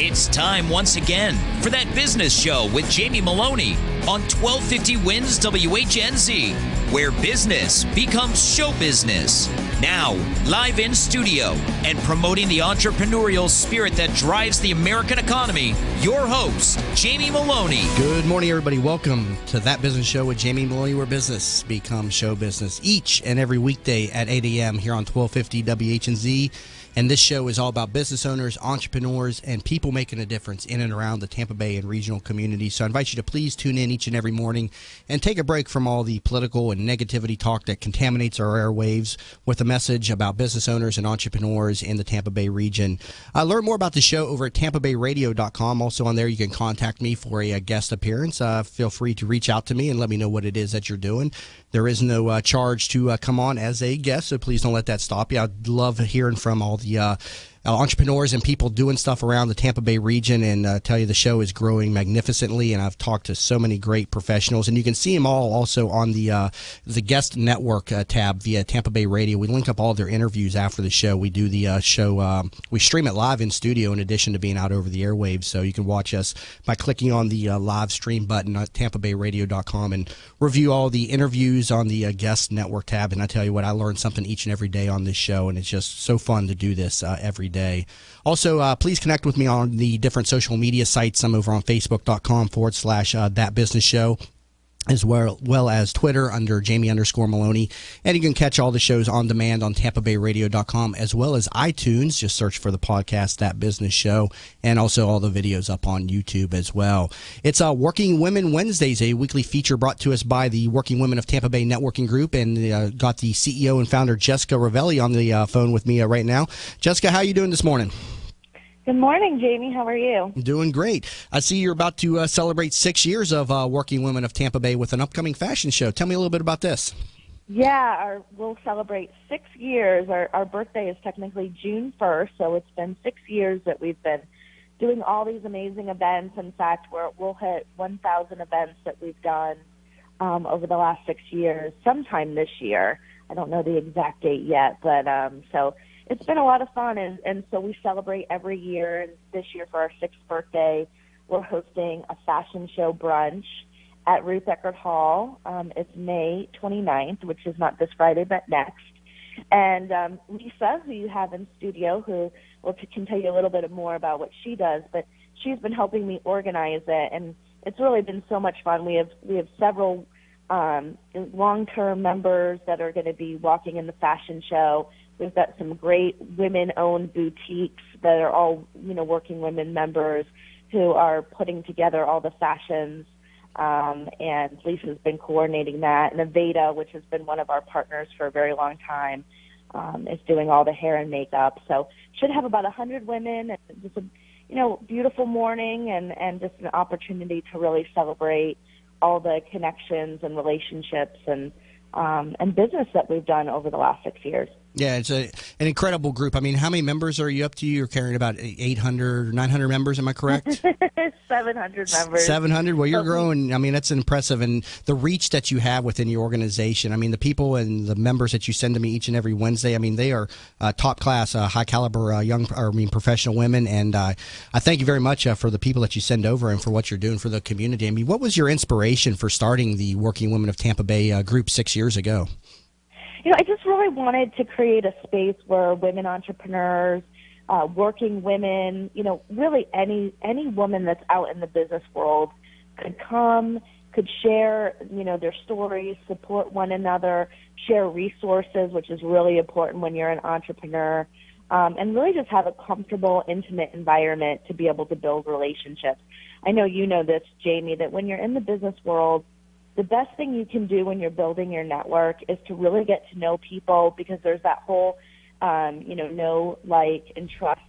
It's time once again for That Business Show with Jamie Meloni on 1250 Wins WHNZ, where business becomes show business. Now, live in studio and promoting the entrepreneurial spirit that drives the American economy, your host, Jamie Meloni. Good morning, everybody. Welcome to That Business Show with Jamie Meloni, where business becomes show business, each and every weekday at 8 a.m. here on 1250 WHNZ. And this show is all about business owners, entrepreneurs, and people making a difference in and around the Tampa Bay and regional community. So I invite you to please tune in each and every morning and take a break from all the political and negativity talk that contaminates our airwaves with a message about business owners and entrepreneurs in the Tampa Bay region. Learn more about the show over at tampabayradio.com. Also on there, you can contact me for a guest appearance. Feel free to reach out to me and let me know what it is that you're doing. There is no charge to come on as a guest, so please don't let that stop you. I'd love hearing from all the entrepreneurs and people doing stuff around the Tampa Bay region, and tell you the show is growing magnificently, and I've talked to so many great professionals, and you can see them all also on the guest network tab via Tampa Bay Radio. We link up all their interviews after the show. We do the show, we stream it live in studio in addition to being out over the airwaves, so you can watch us by clicking on the live stream button at tampabayradio.com and review all the interviews on the guest network tab. And I tell you what, I learn something each and every day on this show, and it's just so fun to do this every day. Also, please connect with me on the different social media sites. I'm over on facebook.com/That Business Show, as well as Twitter under Jamie_Meloni. And you can catch all the shows on demand on tampabayradio.com, as well as iTunes. Just search for the podcast, That Business Show, and also all the videos up on YouTube as well. It's Working Women Wednesdays, a weekly feature brought to us by the Working Women of Tampa Bay Networking Group, and got the CEO and founder Jessica Ravelli on the phone with me right now. Jessica, how are you doing this morning? Good morning, Jamie. How are you? Doing great. I see you're about to celebrate 6 years of Working Women of Tampa Bay with an upcoming fashion show. Tell me a little bit about this. Yeah, we'll celebrate 6 years. Our birthday is technically June 1st, so it's been 6 years that we've been doing all these amazing events. In fact, we'll hit 1,000 events that we've done over the last 6 years, sometime this year. I don't know the exact date yet, but so it's been a lot of fun, and so we celebrate every year. And this year, for our 6th birthday, we're hosting a fashion show brunch at Ruth Eckerd Hall. It's May 29th, which is not this Friday, but next. And Lisa, who you have in studio, who can tell you a little bit more about what she does, but she's been helping me organize it, and it's really been so much fun. We have several long-term members that are going to be walking in the fashion show. We've got some great women-owned boutiques that are all, working women members who are putting together all the fashions, and Lisa's been coordinating that. And Aveda, which has been one of our partners for a very long time, is doing all the hair and makeup. So should have about 100 women, and just a beautiful morning, and just an opportunity to really celebrate all the connections and relationships and business that we've done over the last 6 years. Yeah, it's an incredible group. I mean, how many members are you up to? You're carrying about 800, 900 members, am I correct? 700 members. 700? Well, you're growing. I mean, that's impressive. And the reach that you have within your organization, I mean, the people and the members that you send to me each and every Wednesday, I mean, they are top class, high caliber professional women. And I thank you very much for the people that you send over and for what you're doing for the community. I mean, what was your inspiration for starting the Working Women of Tampa Bay group 6 years ago? I just really wanted to create a space where women entrepreneurs, working women, really any woman that's out in the business world could come, could share, their stories, support one another, share resources, which is really important when you're an entrepreneur, and really just have a comfortable, intimate environment to be able to build relationships. I know you know this, Jamie, that when you're in the business world, the best thing you can do when you're building your network is to really get to know people, because there's that whole, know, like, and trust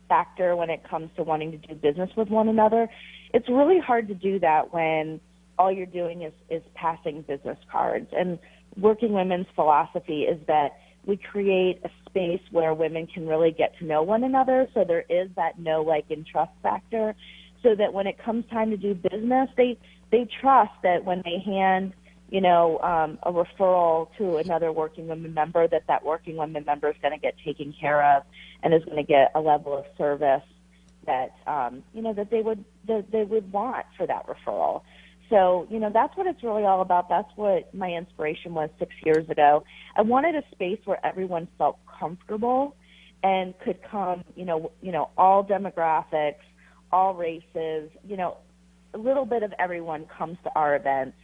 factor when it comes to wanting to do business with one another. It's really hard to do that when all you're doing is passing business cards. And Working Women's philosophy is that we create a space where women can really get to know one another, so there is that know, like, and trust factor, so that when it comes time to do business, they trust that when they hand, a referral to another Working Women member, that Working Women member is going to get taken care of and is going to get a level of service that that they would want for that referral. So, that's what it's really all about. That's what my inspiration was 6 years ago. I wanted a space where everyone felt comfortable and could come, all demographics, all races, a little bit of everyone comes to our events,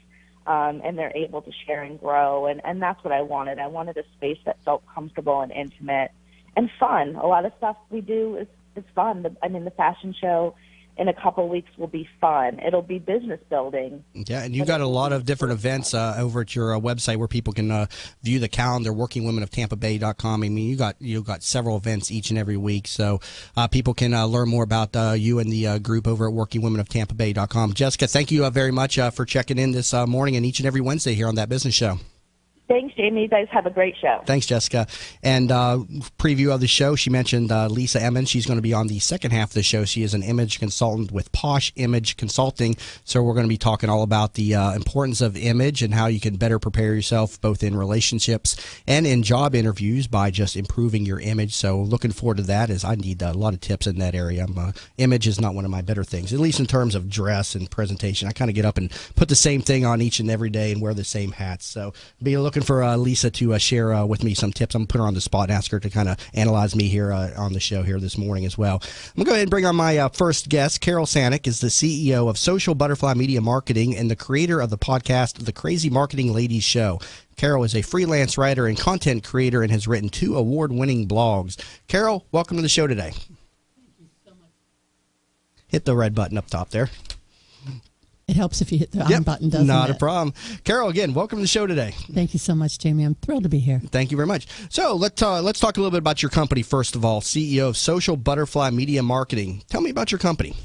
and they're able to share and grow. And that's what I wanted. I wanted a space that felt comfortable and intimate and fun. A lot of stuff we do is fun. The fashion show in a couple of weeks will be fun. It'll be business building. Yeah, and you got a lot of different events over at your website where people can view the calendar, workingwomenoftampabay.com. I mean, you got several events each and every week, so people can learn more about you and the group over at workingwomenoftampabay.com. Jessica, thank you very much for checking in this morning and each and every Wednesday here on That Business Show. Thanks, Jamie. You guys have a great show. Thanks, Jessica. And preview of the show, she mentioned Lisa Emmons. She's going to be on the second half of the show. She is an image consultant with Posh Image Consulting. So we're going to be talking all about the importance of image and how you can better prepare yourself both in relationships and in job interviews by just improving your image. So looking forward to that, as I need a lot of tips in that area. Image is not one of my better things, at least in terms of dress and presentation. I kind of get up and put the same thing on each and every day and wear the same hats. So be looking for Lisa to share with me some tips. I'm going to put her on the spot and ask her to kind of analyze me here on the show here this morning as well. I'm going to go ahead and bring on my first guest. Carol Sanick is the CEO of Social Butterfly Media Marketing and the creator of the podcast, The Crazy Marketing Ladies Show. Carol is a freelance writer and content creator and has written 2 award-winning blogs. Carol, welcome to the show today. Thank you so much. Hit the red button up top there. It helps if you hit the on button, doesn't it? Not a problem. Carol, again, welcome to the show today. Thank you so much, Jamie. I'm thrilled to be here. Thank you very much. So let's talk a little bit about your company, first of all. CEO of Social Butterfly Media Marketing. Tell me about your company.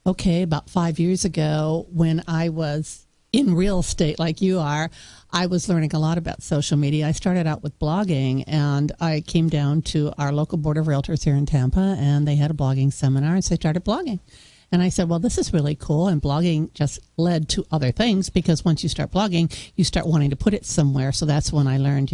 Okay, about 5 years ago, when I was in real estate like you are, I was learning a lot about social media. I started out with blogging, and I came down to our local board of realtors here in Tampa, and they had a blogging seminar, and so I started blogging. And I said, well, this is really cool. And blogging just led to other things, because once you start blogging, you start wanting to put it somewhere. So that's when I learned,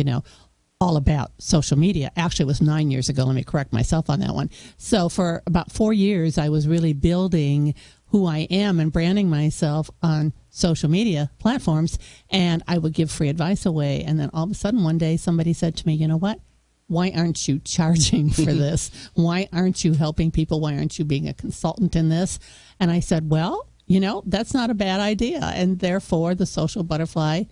all about social media. Actually, it was 9 years ago. Let me correct myself on that one. So for about 4 years, I was really building who I am and branding myself on social media platforms. And I would give free advice away. And then all of a sudden, one day, somebody said to me, you know what? Why aren't you charging for this? Why aren't you helping people? Why aren't you being a consultant in this? And I said, well, that's not a bad idea. And therefore, the Social Butterfly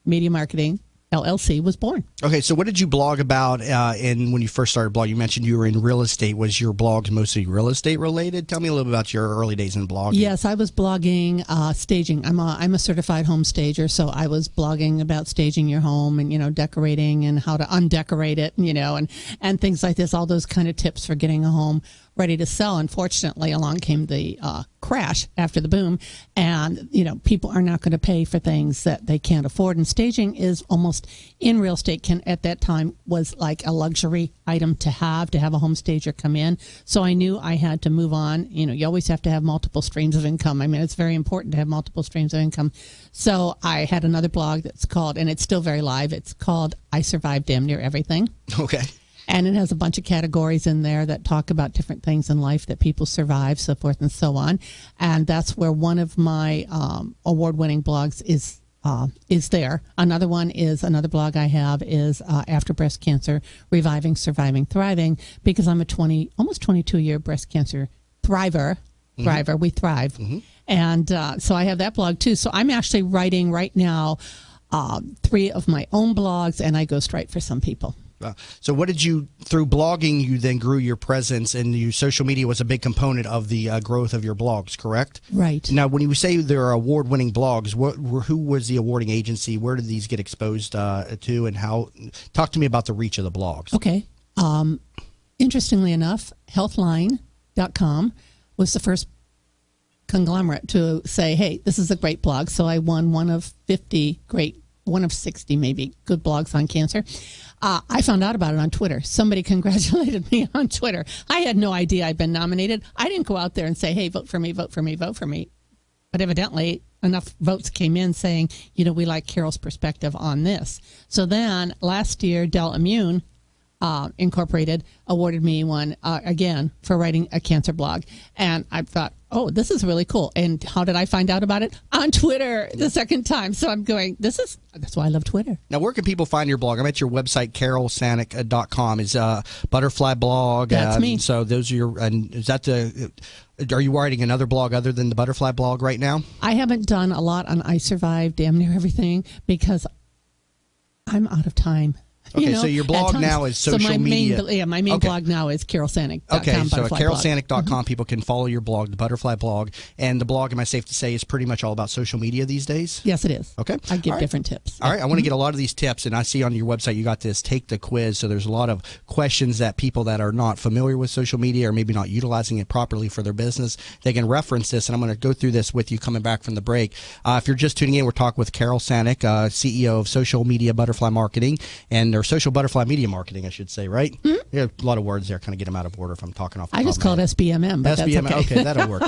Media Marketing LLC was born. Okay, so what did you blog about when you first started blogging? You mentioned you were in real estate. Was your blog mostly real estate related? Tell me a little bit about your early days in blogging. Yes, I was blogging staging. I'm a certified home stager, so I was blogging about staging your home and, decorating and how to undecorate it, and things like this, all those kind of tips for getting a home ready to sell. Unfortunately, along came the crash after the boom, and people are not going to pay for things that they can't afford. And staging is almost in real estate at that time was like a luxury item to have a home stager come in. So I knew I had to move on. You always have to have multiple streams of income. I mean, it's very important to have multiple streams of income. So I had another blog that's called, and it's still very live, it's called I Survived Damn Near Everything. Okay. And it has a bunch of categories in there that talk about different things in life that people survive, so forth and so on. And that's where one of my award-winning blogs is there. Another blog I have is After Breast Cancer, Reviving, Surviving, Thriving, because I'm almost 22-year breast cancer thriver. Mm-hmm. We thrive. Mm-hmm. And so I have that blog too. So I'm actually writing right now 3 of my own blogs, and I ghostwrite for some people. So what did you, through blogging, you then grew your presence, and social media was a big component of the growth of your blogs, correct? Right. Now, when you say there are award-winning blogs, who was the awarding agency? Where did these get exposed to, and how? Talk to me about the reach of the blogs. Okay. Interestingly enough, Healthline.com was the first conglomerate to say, hey, this is a great blog. So I won one of 60 maybe good blogs on cancer. I found out about it on Twitter. Somebody congratulated me on Twitter. I had no idea I'd been nominated. I didn't go out there and say, hey, vote for me, vote for me, vote for me. But evidently, enough votes came in saying, we like Carol's perspective on this. So then last year, Dell Immune Incorporated awarded me one again for writing a cancer blog, and I thought, oh, this is really cool. And how did I find out about it? On Twitter the second time. So I'm going, that's why I love Twitter. Now, where can people find your blog? I'm at your website, carolsanic.com. Is Butterfly blog. That's me. So those are your, and is that are you writing another blog other than the Butterfly blog right now? I haven't done a lot on I Survived damn near everything because I'm out of time. Okay, so your blog now is social media. My main blog now is carolsanic.com. Okay, so at carolsanic.com, people can follow your blog, the Butterfly blog. And the blog, am I safe to say, is pretty much all about social media these days? Yes, it is. Okay. I give different tips. All right, I want to get a lot of these tips, and I see on your website you got this Take the Quiz, so there's a lot of questions that people that are not familiar with social media or maybe not utilizing it properly for their business, they can reference this, and I'm going to go through this with you coming back from the break. If you're just tuning in, we're talking with Carol Sanic, CEO of Social Media Butterfly Marketing, and or Social Butterfly Media Marketing, I should say, right? Mm-hmm. Yeah, a lot of words there, kind of get them out of order if I'm talking off the top I just call it SBMM, but SBMM, that's okay. Okay, that'll work.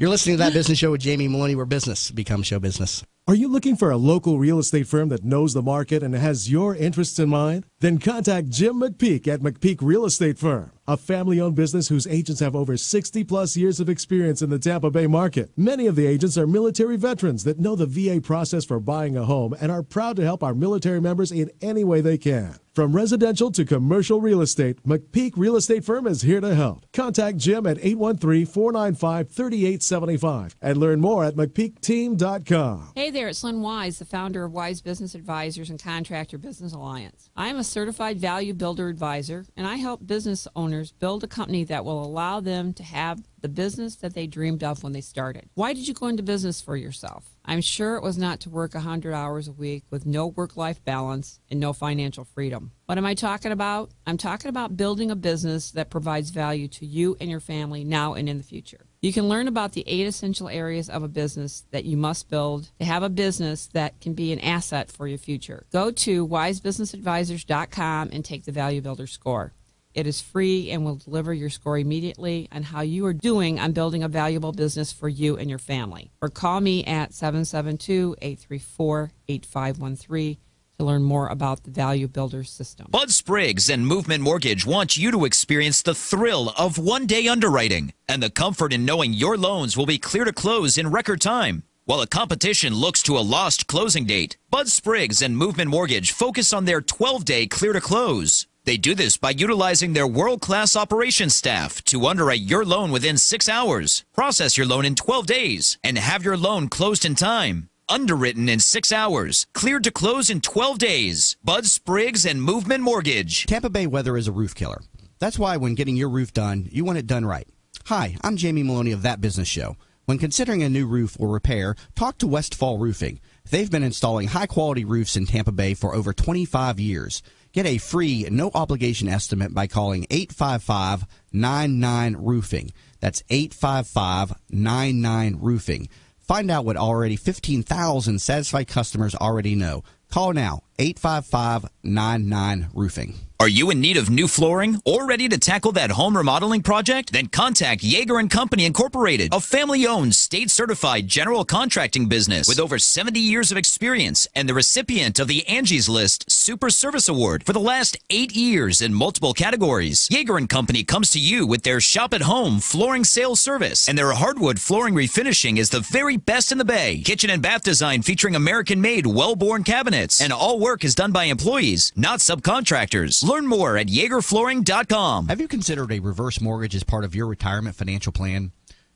You're listening to That Business Show with Jamie Meloni, where business becomes show business. Are you looking for a local real estate firm that knows the market and has your interests in mind? Then contact Jim McPeak at McPeak Real Estate Firm, a family-owned business whose agents have over 60-plus years of experience in the Tampa Bay market. Many of the agents are military veterans that know the VA process for buying a home and are proud to help our military members in any way they can. From residential to commercial real estate, McPeak Real Estate Firm is here to help. Contact Jim at 813-495-3875 and learn more at McPeakTeam.com. Hey there, it's Lynn Wise, the founder of Wise Business Advisors and Contractor Business Alliance. I am a certified value builder advisor, and I help business owners build a company that will allow them to have the business that they dreamed of when they started. Why did you go into business for yourself? I'm sure it was not to work 100 hours a week with no work-life balance and no financial freedom. What am I talking about? I'm talking about building a business that provides value to you and your family now and in the future. You can learn about the 8 essential areas of a business that you must build to have a business that can be an asset for your future. Go to wisebusinessadvisors.com and take the Value Builder score. It is free and will deliver your score immediately on how you are doing on building a valuable business for you and your family. Or call me at 772-834-8513 to learn more about the Value Builder system. Bud Spriggs and Movement Mortgage wants you to experience the thrill of one-day underwriting and the comfort in knowing your loans will be clear to close in record time. While the competition looks to a lost closing date, Bud Spriggs and Movement Mortgage focus on their 12-day clear to close. They do this by utilizing their world-class operations staff to underwrite your loan within 6 hours, process your loan in 12 days, and have your loan closed in time. Underwritten in 6 hours, cleared to close in 12 days. Bud Spriggs and Movement Mortgage. Tampa Bay weather is a roof killer. That's why when getting your roof done, you want it done right. Hi, I'm Jamie Meloni of That Business Show. When considering a new roof or repair, talk to Westfall Roofing. They've been installing high-quality roofs in Tampa Bay for over 25 years. Get a free, no-obligation estimate by calling 855-99-ROOFING. That's 855-99-ROOFING. Find out what already 15,000 satisfied customers already know. Call now, 855-99-ROOFING. Are you in need of new flooring or ready to tackle that home remodeling project? Then contact Yeager & Company Incorporated, a family-owned, state-certified general contracting business with over 70 years of experience and the recipient of the Angie's List Super Service Award for the last 8 years in multiple categories. Yeager & Company comes to you with their shop-at-home flooring sales service, and their hardwood flooring refinishing is the very best in the Bay. Kitchen and bath design featuring American-made, well-born cabinets, and all work is done by employees, not subcontractors. Learn more at YeagerFlooring.com. Have you considered a reverse mortgage as part of your retirement financial plan?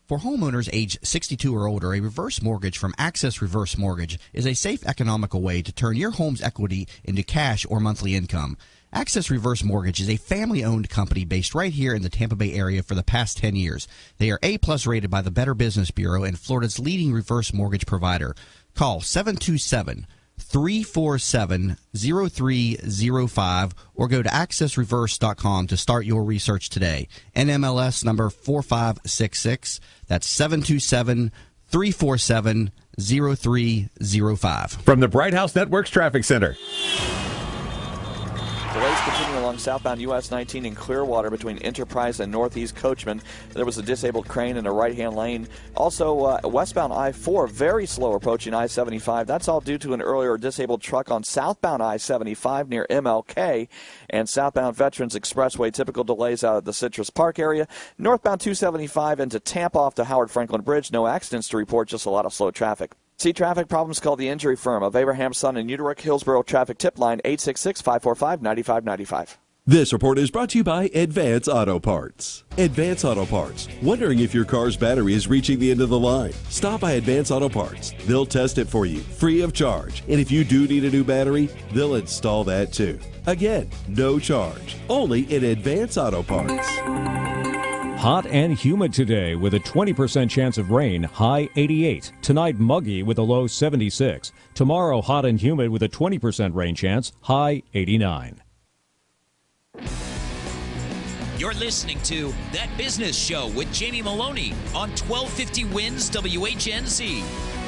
For homeowners age 62 or older, a reverse mortgage from Access Reverse Mortgage is a safe, economical way to turn your home's equity into cash or monthly income. Access Reverse Mortgage is a family-owned company based right here in the Tampa Bay area for the past 10 years. They are A-plus rated by the Better Business Bureau and Florida's leading reverse mortgage provider. Call 727-347-0305 or go to accessreverse.com to start your research today. NMLS number 4566. That's 727-347-0305. From the Bright House Networks Traffic Center. Delays continue along southbound US 19 in Clearwater between Enterprise and Northeast Coachman. There was a disabled crane in a right-hand lane. Also, westbound I-4, very slow approaching I-75. That's all due to an earlier disabled truck on southbound I-75 near MLK. And southbound Veterans Expressway, typical delays out of the Citrus Park area. Northbound 275 into Tampa off the Howard Franklin Bridge. No accidents to report, just a lot of slow traffic. See traffic problems, call the injury firm of Abraham Son and Uterick Hillsborough Traffic Tip Line 866-545-9595. This report is brought to you by Advance Auto Parts. Advance Auto Parts. Wondering if your car's battery is reaching the end of the line? Stop by Advance Auto Parts. They'll test it for you, free of charge. And if you do need a new battery, they'll install that too. Again, no charge. Only in Advance Auto Parts. Hot and humid today with a 20% chance of rain, high 88. Tonight, muggy with a low 76. Tomorrow, hot and humid with a 20% rain chance, high 89. You're listening to That Business Show with Jamie Meloni on 1250 Wins WHNZ.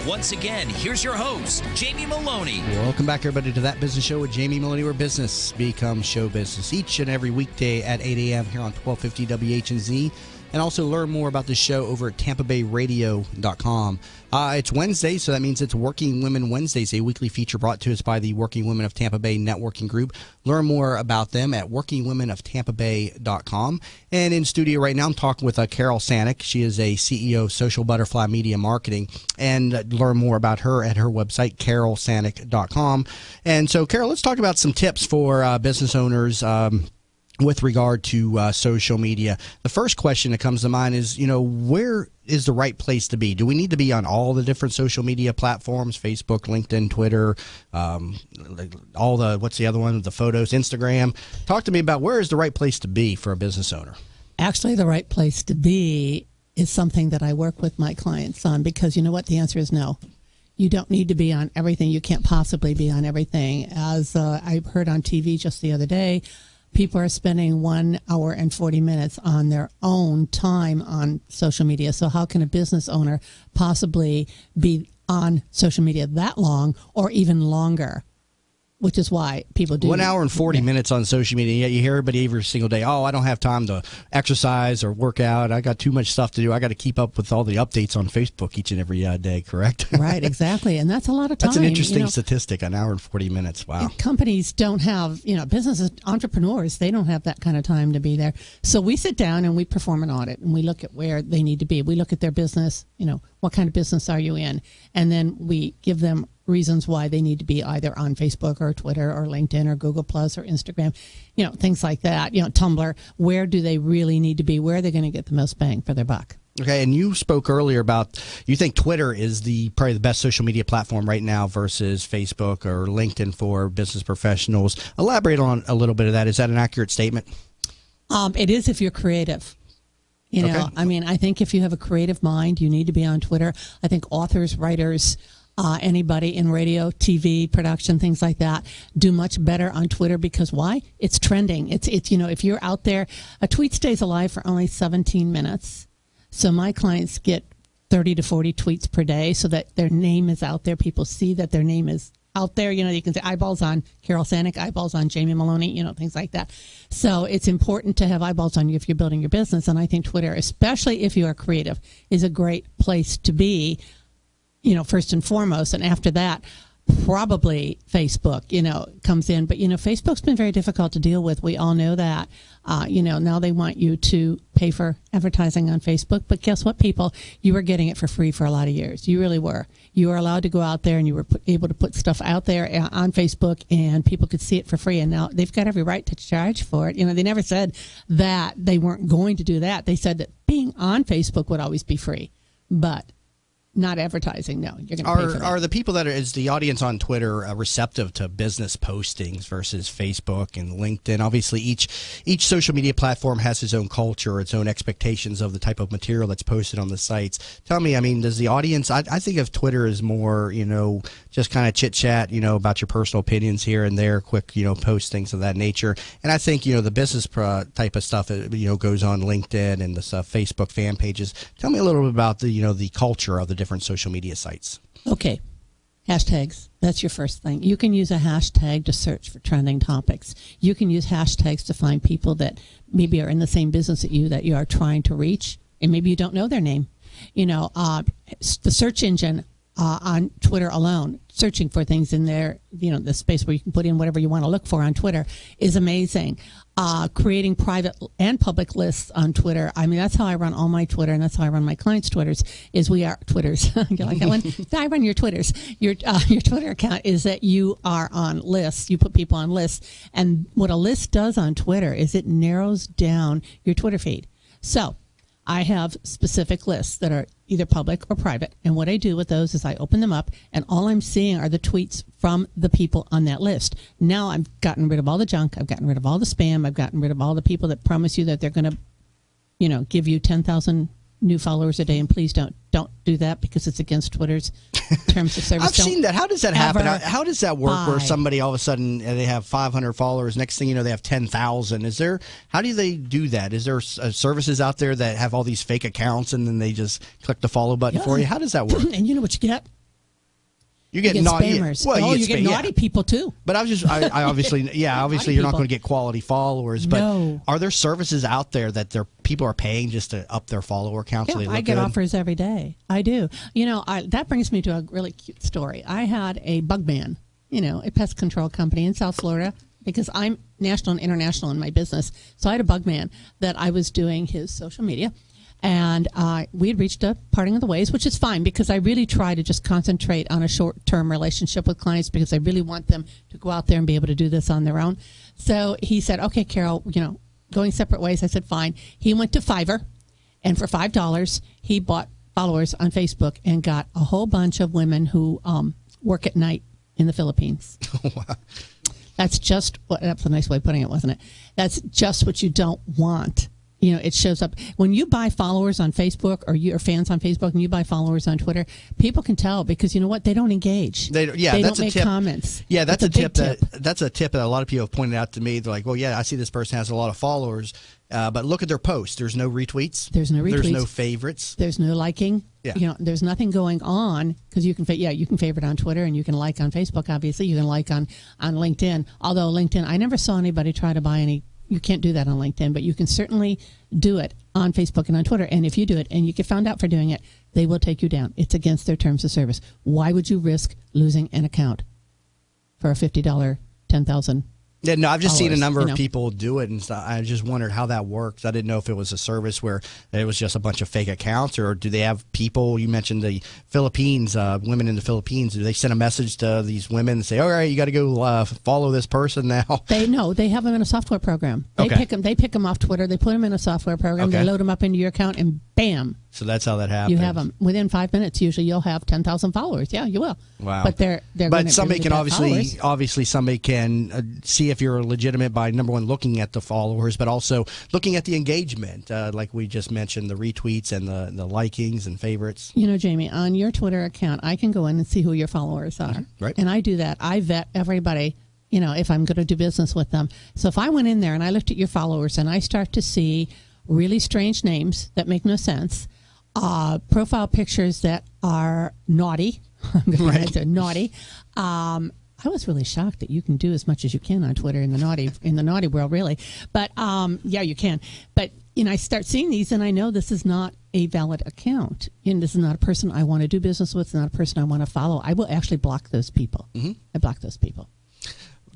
Once again, here's your host, Jamie Meloni. Welcome back, everybody, to That Business Show with Jamie Meloni, where business becomes show business. Each and every weekday at 8 a.m. here on 1250 WHNZ. And also learn more about the show over at TampaBayRadio.com. It's Wednesday, so that means it's Working Women Wednesdays, a weekly feature brought to us by the Working Women of Tampa Bay Networking Group. Learn more about them at WorkingWomenOfTampaBay.com. And in studio right now, I'm talking with Carol Sanick. She is a CEO of Social Butterfly Media Marketing. And learn more about her at her website, CarolSanick.com. And so, Carol, let's talk about some tips for business owners with regard to social media. The first question that comes to mind is, where is the right place to be? Do we need to be on all the different social media platforms, Facebook, LinkedIn, Twitter, all the, what's the other one, the photos, Instagram? Talk to me about where is the right place to be for a business owner? Actually, the right place to be is something that I work with my clients on, because you know what? The answer is no. You don't need to be on everything. You can't possibly be on everything. As I heard on TV just the other day, people are spending 1 hour and 40 minutes on their own time on social media. So how can a business owner possibly be on social media that long or even longer? Which is why people do. 1 hour and 40 minutes on social media. Yet you hear everybody every single day, oh, I don't have time to exercise or work out. I got too much stuff to do. I got to keep up with all the updates on Facebook each and every day, correct? Right, exactly. And that's a lot of time. That's an interesting statistic, an hour and 40 minutes. Wow. And companies don't have, businesses, entrepreneurs, they don't have that kind of time to be there. So we sit down and we perform an audit and we look at where they need to be. We look at their business, what kind of business are you in? And then we give them reasons why they need to be either on Facebook or Twitter or LinkedIn or Google Plus or Instagram, things like that, Tumblr. Where do they really need to be? Where are they going to get the most bang for their buck? Okay, and you spoke earlier about you think Twitter is probably the best social media platform right now versus Facebook or LinkedIn for business professionals. Elaborate on a little bit of that. Is that an accurate statement? It is if you're creative. Okay. I think if you have a creative mind, you need to be on Twitter. I think authors, writers, anybody in radio, TV, production, things like that, do much better on Twitter because why? It's trending. It's if you're out there, a tweet stays alive for only 17 minutes. So my clients get 30 to 40 tweets per day so that their name is out there. People see that their name is out there. You can say eyeballs on Carol Sanick, eyeballs on Jamie Meloni, things like that. So it's important to have eyeballs on you if you're building your business. And I think Twitter, especially if you are creative, is a great place to be, first and foremost. And after that, probably Facebook, comes in. But, Facebook's been very difficult to deal with. We all know that. Now they want you to pay for advertising on Facebook. But guess what, people? You were getting it for free for a lot of years. You really were. You were allowed to go out there and you were able to put stuff out there on Facebook and people could see it for free. And now they've got every right to charge for it. They never said that they weren't going to do that. They said that being on Facebook would always be free. But not advertising, no. You're going to pay for that. Are the people is the audience on Twitter receptive to business postings versus Facebook and LinkedIn? Obviously, each social media platform has its own culture, its own expectations of the type of material that's posted on the sites. Tell me, does the audience, I think of Twitter as more, just kind of chit-chat, about your personal opinions here and there, quick, post things of that nature. And I think, the business type of stuff, goes on LinkedIn and the stuff, Facebook fan pages. Tell me a little bit about the culture of the different social media sites. Okay. Hashtags. That's your first thing. You can use a hashtag to search for trending topics. You can use hashtags to find people that maybe are in the same business that you are trying to reach, and maybe you don't know their name. The search engine on Twitter alone, searching for things in there, the space where you can put in whatever you want to look for on Twitter is amazing. Creating private and public lists on Twitter. I mean, that's how I run all my Twitter, and that's how I run my clients' Twitters, is we are Twitters. You like that one? I run your Twitters. Your Twitter account is that you are on lists. You put people on lists. And what a list does on Twitter is it narrows down your Twitter feed. So I have specific lists that are either public or private. And what I do with those is I open them up, and all I'm seeing are the tweets from the people on that list. Now I've gotten rid of all the junk. I've gotten rid of all the spam. I've gotten rid of all the people that promise you that they're going to, give you 10,000 new followers a day. And please don't do that, because it's against Twitter's terms of service. I've seen that. How does that happen? How does that work where somebody all of a sudden they have 500 followers, next thing you know they have 10,000? How do they do that? Is there services out there that have all these fake accounts and then they just click the follow button for you? How does that work? And you know what you get? You get naughty spammers. Well, you get naughty people too. But I obviously you're not going to get quality followers. But are there services out there that people are paying just to up their follower count? So they look I get good? offers every day. I do. That brings me to a really cute story. I had a bug man, a pest control company in South Florida, because I'm national and international in my business. So I had a bug man that I was doing his social media. And we had reached a parting of the ways, which is fine, because I really try to just concentrate on a short-term relationship with clients, because I really want them to go out there and be able to do this on their own. So he said, okay, Carol, going separate ways. I said, fine. He went to Fiverr, and for $5, he bought followers on Facebook and got a whole bunch of women who work at night in the Philippines. Wow. That's a nice way of putting it, wasn't it? That's just what you don't want. It shows up when you buy followers on Facebook, or you're fans on Facebook and you buy followers on Twitter. People can tell, because you know what? They don't engage. They don't make comments. Yeah, that's a tip. That's a tip that a lot of people have pointed out to me. They're like, well, yeah, I see this person has a lot of followers, but look at their posts. There's no retweets. There's no favorites. There's no liking. Yeah. There's nothing going on, because you can favorite on Twitter, and you can like on Facebook. Obviously, you can like on LinkedIn. Although LinkedIn, I never saw anybody try to buy any. You can't do that on LinkedIn, but you can certainly do it on Facebook and on Twitter. And if you do it and you get found out for doing it, they will take you down. It's against their terms of service. Why would you risk losing an account for a $50, $10,000? Yeah, no, I've just seen a number of people do it, and stuff. I just wondered how that works. I didn't know if it was a service where it was just a bunch of fake accounts, or do they have people? You mentioned the Philippines, women in the Philippines. Do they send a message to these women and say, "All right, you got to go follow this person now"? They have them in a software program. They pick them off Twitter. They put them in a software program. They load them up into your account, and bam. So that's how that happens. You have them within 5 minutes. Usually, you'll have 10,000 followers. Yeah, you will. Wow. But they're but somebody can obviously somebody can see if you're legitimate by, number one, looking at the followers, but also looking at the engagement, like we just mentioned, the retweets and the likings and favorites. Jamie, on your Twitter account, I can go in and see who your followers are. Right. And I do that. I vet everybody, if I'm going to do business with them. So if I went in there and I looked at your followers and I start to see really strange names that make no sense, profile pictures that are naughty, naughty. I was really shocked that you can do as much as you can on Twitter in the naughty world, really. But yeah, you can. But I start seeing these, and I know this is not a valid account, and this is not a person I want to do business with. It's not a person I want to follow. I will actually block those people. Mm-hmm. I block those people.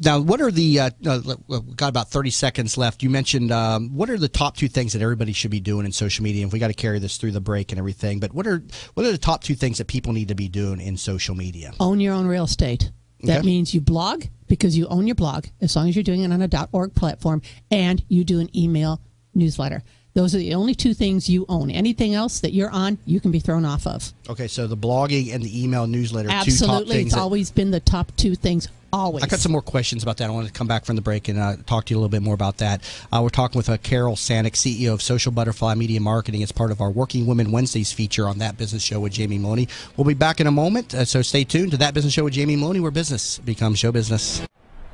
Now, what are we've got about 30 seconds left. You mentioned what are the top two things that everybody should be doing in social media? If we got to carry this through the break and everything, but what are the top two things that people need to be doing in social media? Own your own real estate. That means you blog, because you own your blog, as long as you're doing it on a .org platform, and you do an email newsletter. Those are the only two things you own. Anything else that you're on, you can be thrown off of. Okay, so the blogging and the email newsletter, absolutely, two top things. It's always been the top two things. Always. I got some more questions about that. I want to come back from the break and talk to you a little bit more about that. We're talking with Carol Sanick, CEO of Social Butterfly Media Marketing, as part of our Working Women Wednesdays feature on That Business Show with Jamie Meloni. We'll be back in a moment, so stay tuned to That Business Show with Jamie Meloni, where business becomes show business.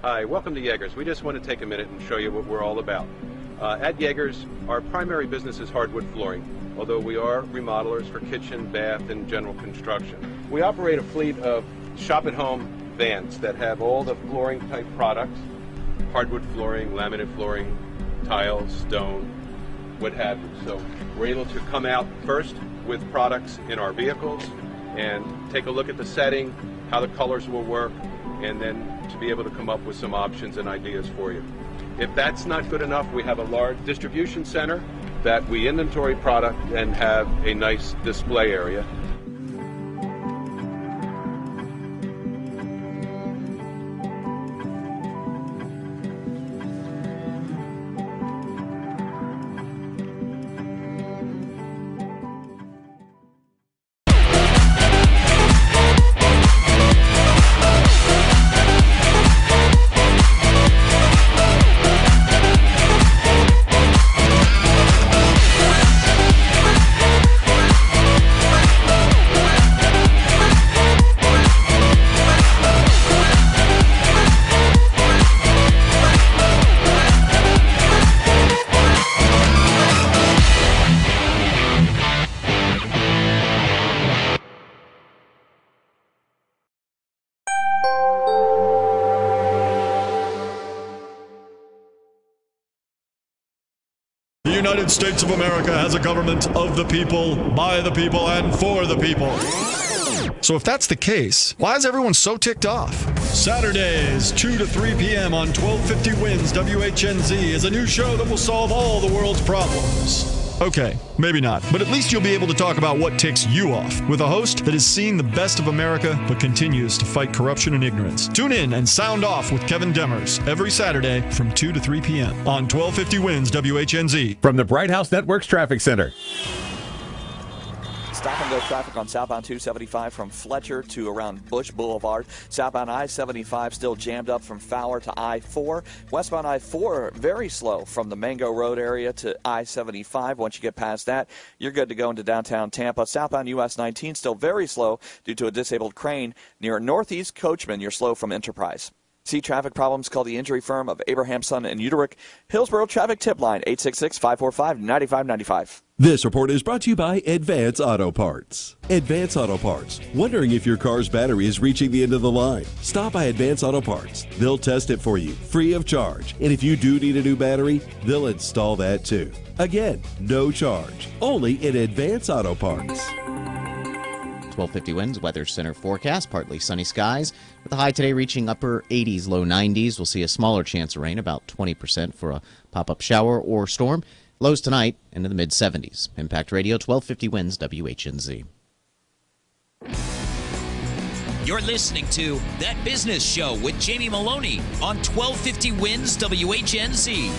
Hi, welcome to Yeager's. We just want to take a minute and show you what we're all about. At Yeager's, our primary business is hardwood flooring, although we are remodelers for kitchen, bath, and general construction. We operate a fleet of shop-at-home vans that have all the flooring-type products, hardwood flooring, laminate flooring, tiles, stone, what have you. So we're able to come out first with products in our vehicles and take a look at the setting, how the colors will work, and then to be able to come up with some options and ideas for you. If that's not good enough, we have a large distribution center that we inventory product and have a nice display area. The United States of America has a government of the people, by the people, and for the people. So if that's the case, why is everyone so ticked off? Saturdays, 2 to 3 p.m. on 1250 Wins WHNZ is a new show that will solve all the world's problems. Okay, maybe not, but at least you'll be able to talk about what ticks you off with a host that has seen the best of America but continues to fight corruption and ignorance. Tune in and sound off with Kevin Demers every Saturday from 2 to 3 p.m. on 1250 Wins WHNZ. From the Bright House Networks Traffic Center. Stop and go traffic on southbound 275 from Fletcher to around Bush Boulevard. Southbound I-75 still jammed up from Fowler to I-4. Westbound I-4 very slow from the Mango Road area to I-75. Once you get past that, you're good to go into downtown Tampa. Southbound US 19 still very slow due to a disabled crane near Northeast Coachman. You're slow from Enterprise. See traffic problems? Call the injury firm of Abraham, Son, and Uterick. Hillsborough Traffic Tip Line, 866-545-9595. This report is brought to you by Advance Auto Parts. Advance Auto Parts. Wondering if your car's battery is reaching the end of the line? Stop by Advance Auto Parts. They'll test it for you, free of charge. And if you do need a new battery, they'll install that too. Again, no charge. Only at Advance Auto Parts. 1250 Winds Weather Center forecast, partly sunny skies, with the high today reaching upper 80s, low 90s. We'll see a smaller chance of rain, about 20% for a pop-up shower or storm. Lows tonight into the mid-70s. Impact Radio, 1250 Winds, WHNZ. You're listening to That Business Show with Jamie Meloni on 1250 Winds, WHNZ.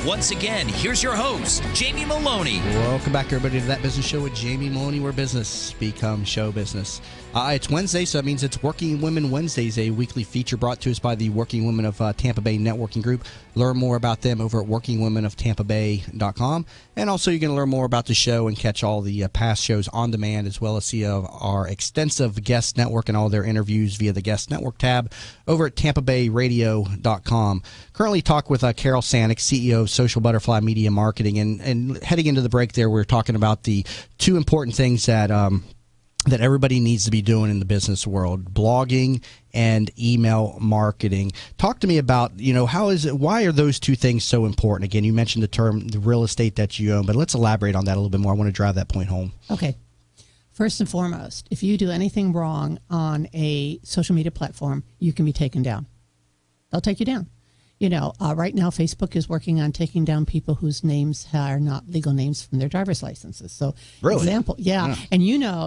Once again, here's your host, Jamie Meloni. Welcome back, everybody, to That Business Show with Jamie Meloni, where business becomes show business. It's Wednesday, so that means it's Working Women Wednesdays, a weekly feature brought to us by the Working Women of Tampa Bay Networking Group. Learn more about them over at workingwomenoftampabay.com. And also, you can learn more about the show and catch all the past shows on demand, as well as see our extensive guest network and all their interviews via the guest network tab over at tampabayradio.com. Currently talk with Carol Sanick, CEO of Social Butterfly Media Marketing. And heading into the break there, we're talking about the two important things that everybody needs to be doing in the business world: blogging and email marketing. Talk to me about, why are those two things so important? Again, you mentioned the real estate that you own, but let's elaborate on that a little bit more. I want to drive that point home. Okay. First and foremost, if you do anything wrong on a social media platform, you can be taken down. They'll take you down. Right now, Facebook is working on taking down people whose names are not legal names from their driver's licenses. So, really? Example, yeah. And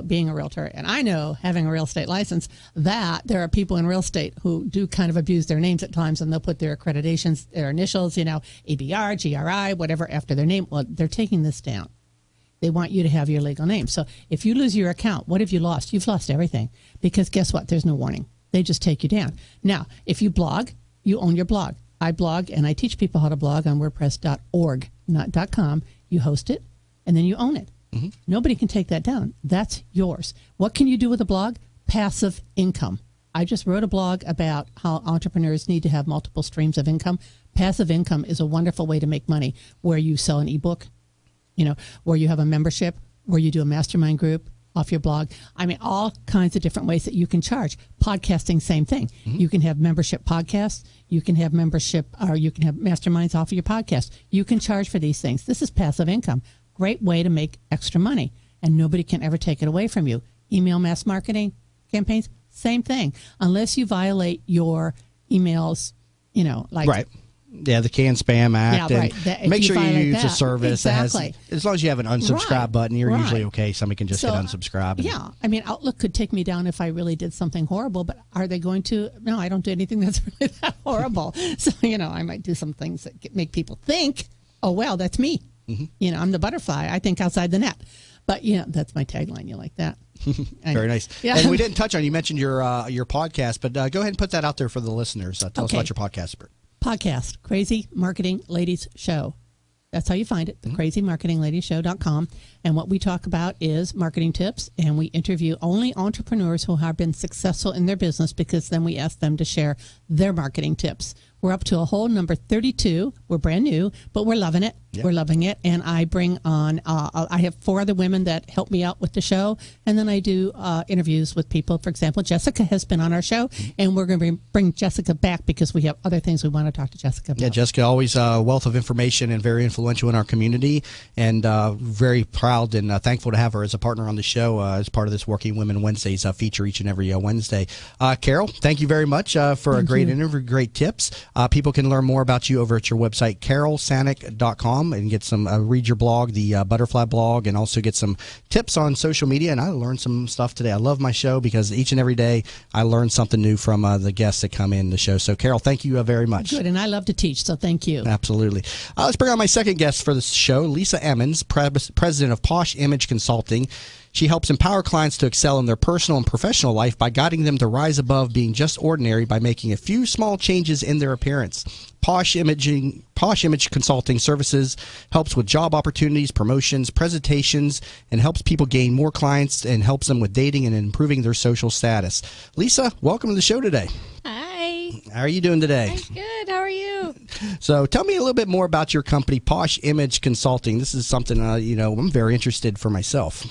being a realtor, and I know having a real estate license, that there are people in real estate who do kind of abuse their names at times, and they'll put their accreditations, their initials, ABR, GRI, whatever, after their name. Well, they're taking this down. They want you to have your legal name. So if you lose your account, what have you lost? You've lost everything, because guess what? There's no warning. They just take you down. Now, if you blog, you own your blog. I blog, and I teach people how to blog on WordPress.org, not .com. You host it, and then you own it. Mm-hmm. Nobody can take that down. That's yours. What can you do with a blog? Passive income. I just wrote a blog about how entrepreneurs need to have multiple streams of income. Passive income is a wonderful way to make money, where you sell an ebook, where you have a membership, where you do a mastermind group, off your blog. I mean, all kinds of different ways that you can charge. Podcasting, same thing. You can have membership podcasts. You can have membership, or you can have masterminds off of your podcast. You can charge for these things. This is passive income. Great way to make extra money, and nobody can ever take it away from you. Email mass marketing campaigns, same thing. Unless you violate your emails, like... Right. Yeah, the Can Spam Act. Yeah, right. And make sure you use a service that exactly. has, as long as you have an unsubscribe button, you're Right. usually okay. Somebody can just hit unsubscribe. Yeah. I mean, Outlook could take me down if I really did something horrible, but are they going to? No, I don't do anything that's really that horrible. So, I might do some things that make people think, oh, well, that's me. I'm the butterfly. I think outside the net. But, that's my tagline. You like that? Very nice. Yeah. And we didn't touch on, you mentioned your podcast, but go ahead and put that out there for the listeners. Tell us about your podcast. Podcast, Crazy Marketing Ladies Show. That's how you find it, the crazymarketingladiesshow.com. And what we talk about is marketing tips, and we interview only entrepreneurs who have been successful in their business, because then we ask them to share their marketing tips. We're up to a whole number 32. We're brand new, but we're loving it. Yep. We're loving it. And I bring on, I have 4 other women that help me out with the show. And then I do interviews with people. For example, Jessica has been on our show, and we're going to bring Jessica back because we have other things we want to talk to Jessica about. Yeah, Jessica, always a wealth of information and very influential in our community, and very proud and thankful to have her as a partner on the show as part of this Working Women Wednesdays feature each and every Wednesday. Carol, thank you very much for a great interview, great tips. People can learn more about you over at your website, carolsanic.com, and get some read your blog, the Butterfly blog, and also get some tips on social media. And I learned some stuff today. I love my show because each and every day I learn something new from the guests that come in the show. So, Carol, thank you very much. Good, and I love to teach, so thank you. Absolutely. Let's bring on my second guest for this show, Lisa Emmons, president of Posh Image Consulting. She helps empower clients to excel in their personal and professional life by guiding them to rise above being just ordinary by making a few small changes in their appearance. Posh Image Consulting Services helps with job opportunities, promotions, presentations, and helps people gain more clients and helps them with dating and improving their social status. Lisa, welcome to the show today. Hi. How are you doing today? I'm good. How are you? So tell me a little bit more about your company, Posh Image Consulting. This is something, I'm very interested for myself.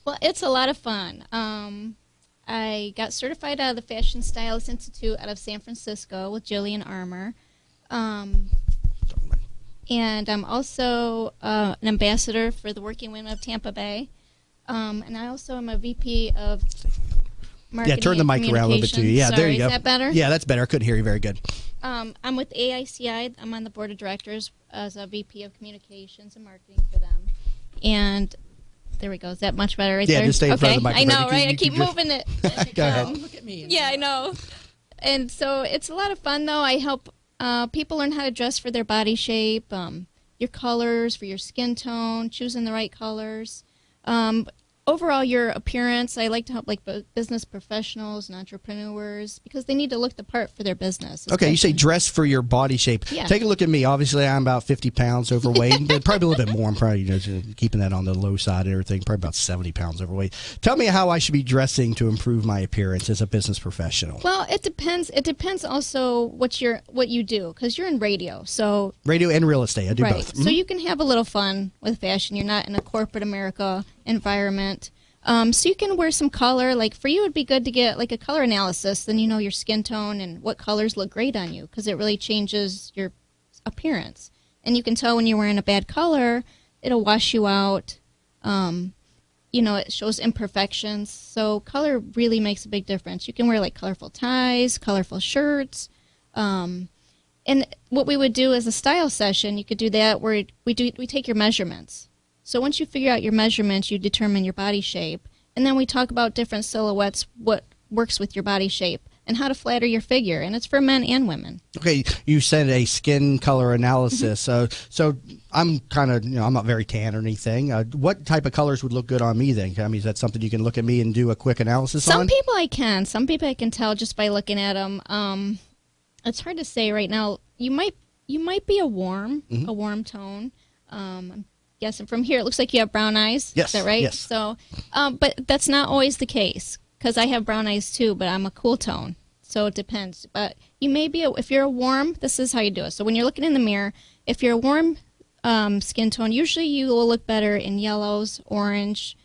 Well, it's a lot of fun. I got certified out of the Fashion Stylist Institute out of San Francisco with Jillian Armour. And I'm also an ambassador for the Working Women of Tampa Bay. And I also am a VP of Marketing. Yeah, turn the mic around a little bit to you. Yeah, Sorry, there you go. Is that better? Yeah, that's better. I couldn't hear you very good. I'm with AICI. I'm on the board of directors as a VP of Communications and Marketing for them. And there we go. Is that much better right there? Yeah, just stay in front of the I microphone. know, right? I keep moving it. Go ahead. Look at me. Yeah, I know. And so it's a lot of fun, though. I help people learn how to dress for their body shape, your colors, for your skin tone, choosing the right colors. Overall, your appearance. I like to help business professionals and entrepreneurs because they need to look the part for their business. Okay, you say dress for your body shape. Yeah. Take a look at me. Obviously, I'm about 50 pounds overweight, but probably a little bit more. I'm probably keeping that on the low side and everything. Probably about 70 pounds overweight. Tell me how I should be dressing to improve my appearance as a business professional. Well, it depends. It depends also what you do because you're in radio. So radio and real estate. I do both. So you can have a little fun with fashion. You're not in a corporate America environment. So you can wear some color. Like for you, it'd be good to get like a color analysis. Then you know your skin tone and what colors look great on you because it really changes your appearance. And you can tell when you're wearing a bad color, it'll wash you out. It shows imperfections. So color really makes a big difference. You can wear like colorful ties, colorful shirts. And what we would do as a style session, you could do that where we take your measurements. So once you figure out your measurements, you determine your body shape. And then we talk about different silhouettes, what works with your body shape, and how to flatter your figure. And it's for men and women. Okay, you said a skin color analysis. So I'm kind of, I'm not very tan or anything. What type of colors would look good on me then? I mean, is that something you can look at me and do a quick analysis on? Some people I can. Some people I can tell just by looking at them. It's hard to say right now. You might be a warm tone. Guessing from here, it looks like you have brown eyes. Yes. Is that right? Yes. So, but that's not always the case because I have brown eyes too, but I'm a cool tone. So it depends. But you may be, if you're a warm, this is how you do it. So when you're looking in the mirror, if you're a warm skin tone, usually you will look better in yellows, orange,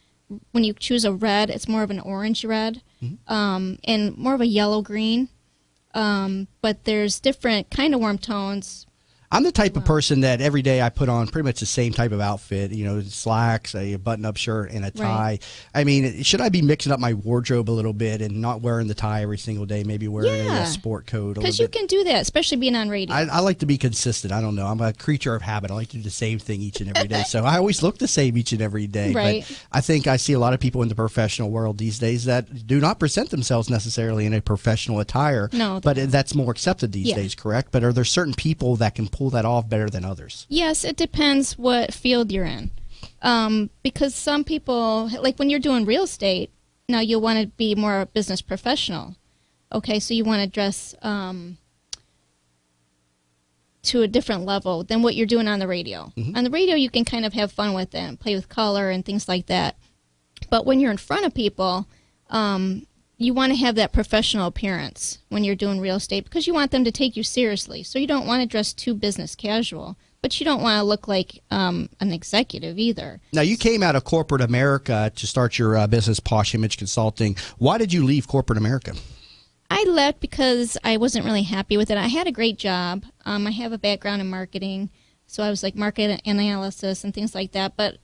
when you choose a red, it's more of an orange red, and more of a yellow green. But there's different kind of warm tones. I'm the type of person that every day I put on pretty much the same type of outfit, you know, slacks, a button-up shirt, and a tie. Right. I mean, should I be mixing up my wardrobe a little bit and not wearing the tie every single day, maybe wearing a sport coat a little bit? Because you can do that, especially being on radio. I like to be consistent. I don't know. I'm a creature of habit. I like to do the same thing each and every day. So I always look the same each and every day. Right. But I think I see a lot of people in the professional world these days that do not present themselves necessarily in a professional attire. No. But that's more accepted these days, correct? But are there certain people that can pull that off better than others? Yes, it depends what field you're in. Because some people, like when you're doing real estate, now you'll want to be more a business professional. Okay, so you want to dress to a different level than what you're doing on the radio. On the radio, you can kind of have fun with it and play with color and things like that. But when you're in front of people, you want to have that professional appearance when you're doing real estate because you want them to take you seriously. So you don't want to dress too business casual, but you don't want to look like an executive either. Now, you came out of corporate America to start your business, Posh Image Consulting. Why did you leave corporate America? I left because I wasn't really happy with it. I had a great job. I have a background in marketing, so I was like market analysis and things like that, but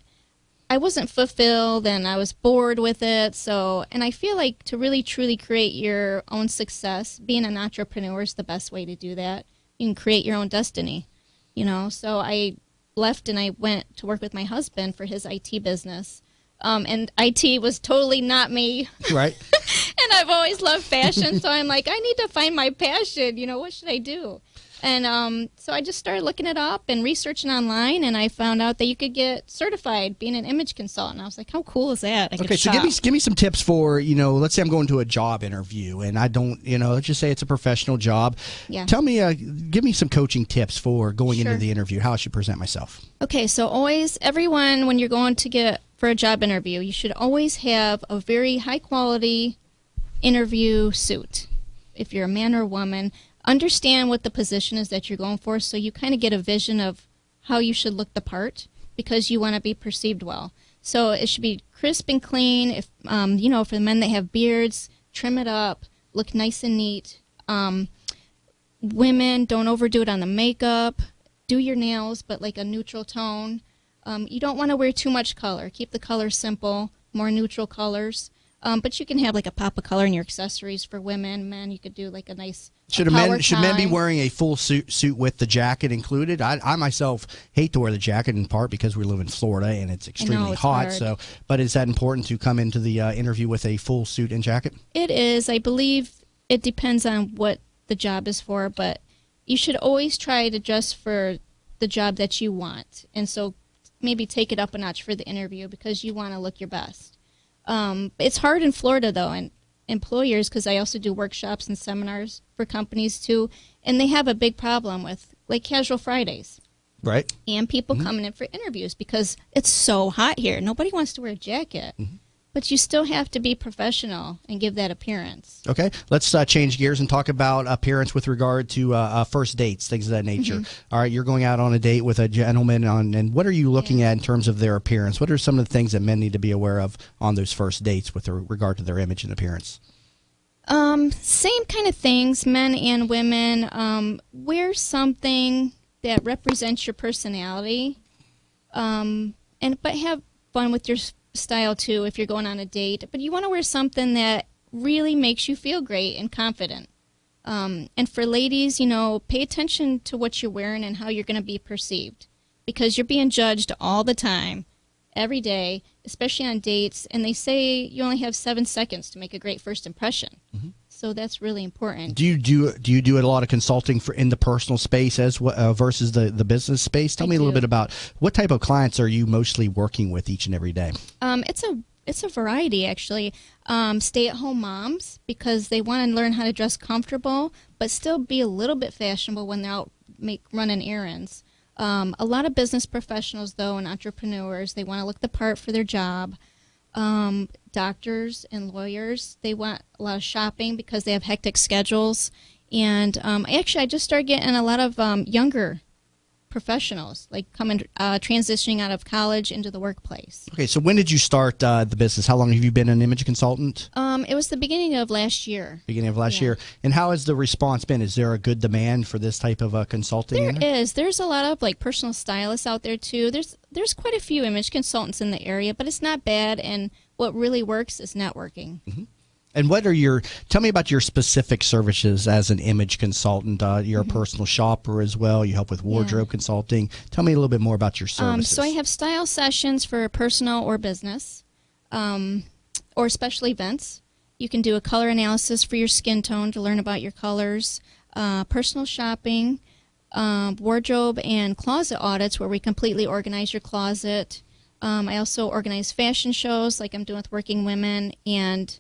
I wasn't fulfilled and I was bored with it. So, and I feel like to really truly create your own success, being an entrepreneur is the best way to do that. You can create your own destiny, you know. So I left and I went to work with my husband for his IT business. And IT was totally not me. Right. And I've always loved fashion, so I'm like, I need to find my passion. You know, what should I do? And so I just started looking it up and researching online, and I found out that you could get certified being an image consultant. I was like, how cool is that? Okay, so give me some tips for, you know, let's say I'm going to a job interview and I don't, you know, let's just say it's a professional job. Yeah. Tell me, give me some coaching tips for going into the interview, how I should present myself. Okay, so always, everyone, when you're going to get for a job interview, you should always have a very high quality interview suit. If you're a man or a woman, understand what the position is that you're going for, so you kind of get a vision of how you should look the part because you want to be perceived well. So it should be crisp and clean. If you know, for the men that have beards, trim it up, look nice and neat. Women, don't overdo it on the makeup. Do your nails, but like a neutral tone. You don't want to wear too much color. Keep the color simple, more neutral colors. But you can have like a pop of color in your accessories for women. Men, you could do like a nice Should men be wearing a full suit with the jacket included? I myself hate to wear the jacket in part because we live in Florida and it's extremely hot. Hard. So, but is that important to come into the interview with a full suit and jacket? It is. I believe it depends on what the job is for, but you should always try to dress for the job that you want. And so maybe take it up a notch for the interview because you want to look your best. It's hard in Florida, though, and employers, because I also do workshops and seminars for companies, too, and they have a big problem with, like, casual Fridays. Right. And people coming in for interviews because it's so hot here. Nobody wants to wear a jacket. But you still have to be professional and give that appearance. Okay, let's change gears and talk about appearance with regard to first dates, things of that nature. All right, you're going out on a date with a gentleman, and what are you looking at in terms of their appearance? What are some of the things that men need to be aware of on those first dates with regard to their image and appearance? Same kind of things, men and women. Wear something that represents your personality, but have fun with your style too if you're going on a date. But you want to wear something that really makes you feel great and confident. And for ladies, you know, pay attention to what you're wearing and how you're going to be perceived, because you're being judged all the time, every day, especially on dates. And they say you only have 7 seconds to make a great first impression. So that's really important. Do you do a lot of consulting for in the personal space as versus the business space? Tell me a little bit about what type of clients are you mostly working with each and every day? It's a variety, actually. Stay-at-home moms, because they want to learn how to dress comfortable but still be a little bit fashionable when they're out running errands. A lot of business professionals, though, and entrepreneurs, they want to look the part for their job. Doctors and lawyers, they want a lot of shopping because they have hectic schedules. And I just started getting a lot of younger professionals, like transitioning out of college into the workplace. Okay, so when did you start the business? How long have you been an image consultant? It was the beginning of last year. Beginning of last year. And how has the response been? Is there a good demand for this type of consulting? There is. There's a lot of like personal stylists out there too. There's quite a few image consultants in the area, but it's not bad. And what really works is networking. Mm-hmm. And tell me about your specific services as an image consultant. You're a personal shopper as well. You help with wardrobe consulting. Tell me a little bit more about your services. So I have style sessions for personal or business, or special events. You can do a color analysis for your skin tone to learn about your colors, personal shopping, wardrobe and closet audits where we completely organize your closet. I also organize fashion shows like I'm doing with working women, and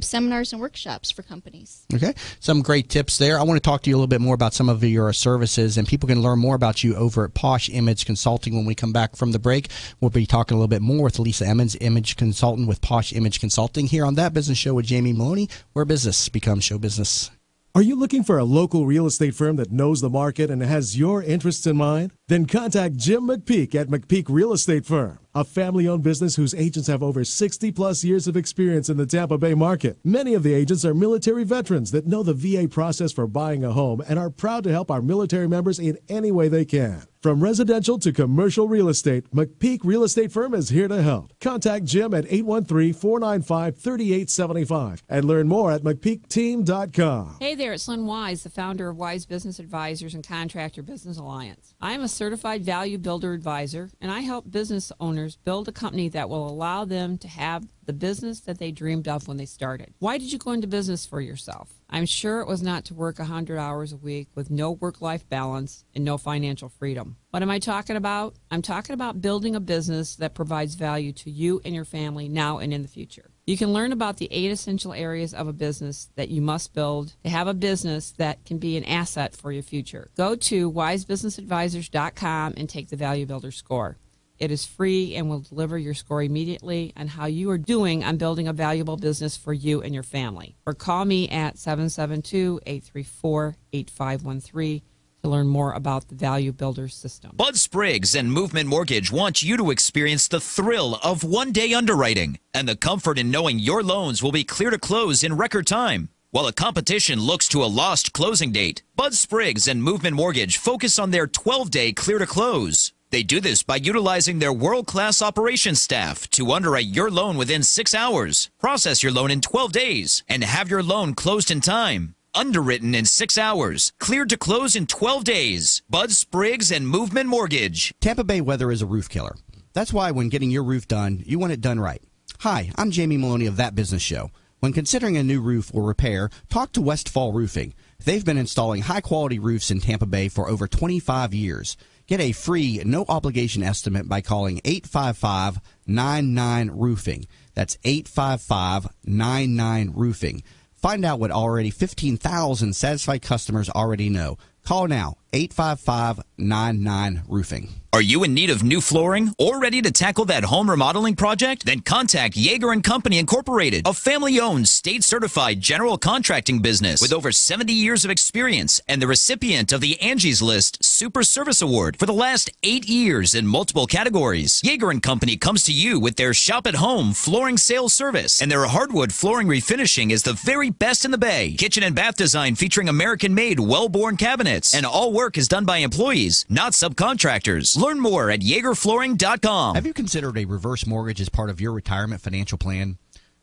seminars and workshops for companies. Okay, some great tips there. I want to talk to you a little bit more about some of your services, and people can learn more about you over at Posh Image Consulting when we come back from the break. We'll be talking a little bit more with Lisa Emmons, image consultant with Posh Image Consulting, here on That Business Show with Jamie Meloni, where business becomes show business. Are you looking for a local real estate firm that knows the market and has your interests in mind? Then contact Jim McPeak at McPeak Real Estate Firm, a family-owned business whose agents have over 60-plus years of experience in the Tampa Bay market. Many of the agents are military veterans that know the VA process for buying a home and are proud to help our military members in any way they can. From residential to commercial real estate, McPeak Real Estate Firm is here to help. Contact Jim at 813-495-3875 and learn more at McPeakTeam.com. Hey there, it's Lynn Wise, the founder of Wise Business Advisors and Contractor Business Alliance. I am a certified value builder advisor, and I help business owners build a company that will allow them to have the business that they dreamed of when they started. Why did you go into business for yourself? I'm sure it was not to work 100 hours a week with no work-life balance and no financial freedom. What am I talking about? I'm talking about building a business that provides value to you and your family now and in the future. You can learn about the 8 essential areas of a business that you must build to have a business that can be an asset for your future. Go to wisebusinessadvisors.com and take the Value Builder score. It is free and will deliver your score immediately on how you are doing on building a valuable business for you and your family. Or call me at 772-834-8513 to learn more about the Value Builder system. Bud Spriggs and Movement Mortgage want you to experience the thrill of one-day underwriting and the comfort in knowing your loans will be clear to close in record time. While the competition looks to a lost closing date, Bud Spriggs and Movement Mortgage focus on their 12-day clear to close. They do this by utilizing their world-class operations staff to underwrite your loan within 6 hours, process your loan in 12 days, and have your loan closed in time. Underwritten in 6 hours, cleared to close in 12 days. Bud Spriggs and Movement Mortgage. Tampa Bay weather is a roof killer. That's why when getting your roof done, you want it done right. Hi, I'm Jamie Meloni of That Business Show. When considering a new roof or repair, talk to Westfall Roofing. They've been installing high-quality roofs in Tampa Bay for over 25 years. Get a free, no-obligation estimate by calling 855-99-ROOFING. That's 855-99-ROOFING. Find out what already 15,000 satisfied customers already know. Call now, 855-99-ROOFING. Are you in need of new flooring or ready to tackle that home remodeling project? Then contact Yeager & Company Incorporated, a family-owned, state-certified general contracting business with over 70 years of experience and the recipient of the Angie's List Super Service Award for the last 8 years in multiple categories. Yeager & Company comes to you with their shop-at-home flooring sales service, and their hardwood flooring refinishing is the very best in the Bay. Kitchen and bath design featuring American-made, well-born cabinets, and all work is done by employees, not subcontractors. Learn more at YeagerFlooring.com. Have you considered a reverse mortgage as part of your retirement financial plan?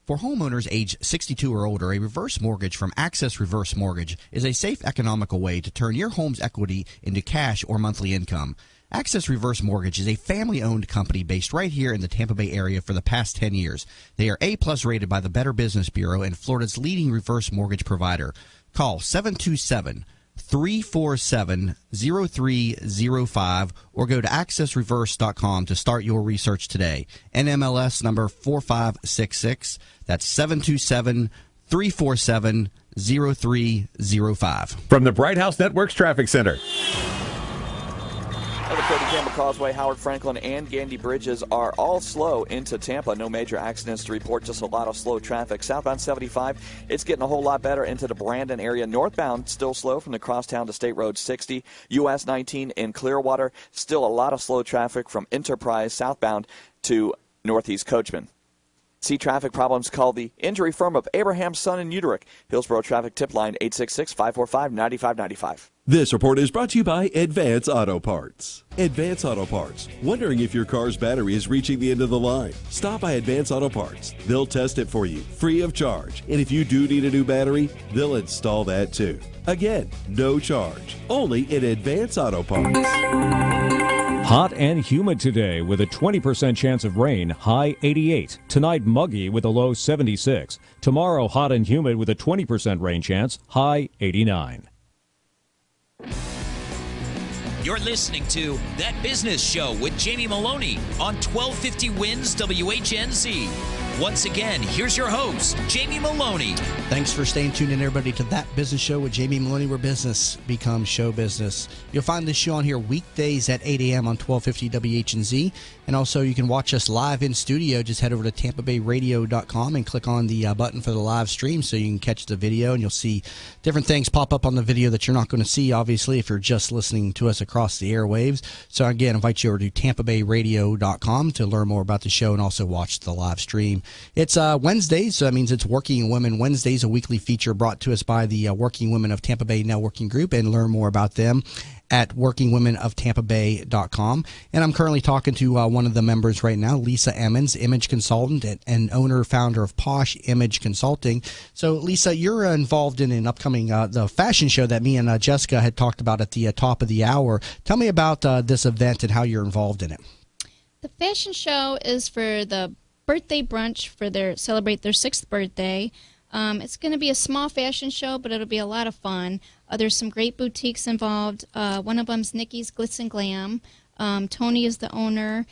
For homeowners age 62 or older, a reverse mortgage from Access Reverse Mortgage is a safe, economical way to turn your home's equity into cash or monthly income. Access Reverse Mortgage is a family-owned company based right here in the Tampa Bay area for the past 10 years. They are A-plus rated by the Better Business Bureau and Florida's leading reverse mortgage provider. Call 727-347-0305 or go to accessreverse.com to start your research today. NMLS number 4566. That's 727-347-0305. From the Bright House Network's Traffic Center. Well, the Tampa Causeway, Howard Franklin, and Gandy Bridges are all slow into Tampa. No major accidents to report, just a lot of slow traffic. Southbound 75, it's getting a whole lot better into the Brandon area. Northbound, still slow from the crosstown to State Road 60. US 19 in Clearwater, still a lot of slow traffic from Enterprise southbound to Northeast Coachman. See traffic problems, call the injury firm of Abraham, Son and Uterick. Hillsborough Traffic Tip Line 866-545-9595. This report is brought to you by Advance Auto Parts. Advance Auto Parts. Wondering if your car's battery is reaching the end of the line? Stop by Advance Auto Parts. They'll test it for you, free of charge. And if you do need a new battery, they'll install that too. Again, no charge. Only at Advance Auto Parts. Hot and humid today with a 20% chance of rain, high 88. Tonight, muggy with a low 76. Tomorrow, hot and humid with a 20% rain chance, high 89. You're listening to That Business Show with Jamie Meloni on 1250 Wins WHNZ. Once again, here's your host, Jamie Meloni. Thanks for staying tuned in, everybody, to That Business Show with Jamie Meloni, where business becomes show business. You'll find this show on here weekdays at 8 a.m. on 1250 WHNZ. And also, you can watch us live in studio. Just head over to TampaBayRadio.com and click on the button for the live stream so you can catch the video. And you'll see different things pop up on the video that you're not going to see, obviously, if you're just listening to us across the airwaves. So, again, I invite you over to TampaBayRadio.com to learn more about the show and also watch the live stream. It's Wednesdays, so that means it's Working Women Wednesdays, a weekly feature brought to us by the Working Women of Tampa Bay Networking Group, and learn more about them at workingwomenoftampabay.com. And I'm currently talking to one of the members right now, Lisa Emmons, image consultant and owner, founder of Posh Image Consulting. So, Lisa, you're involved in an upcoming the fashion show that me and Jessica had talked about at the top of the hour. Tell me about this event and how you're involved in it. The fashion show is for the birthday brunch for celebrate their 6th birthday. It's going to be a small fashion show, but it'll be a lot of fun. There's some great boutiques involved. One of them's Nikki's Glitz and Glam. Tony is the owner.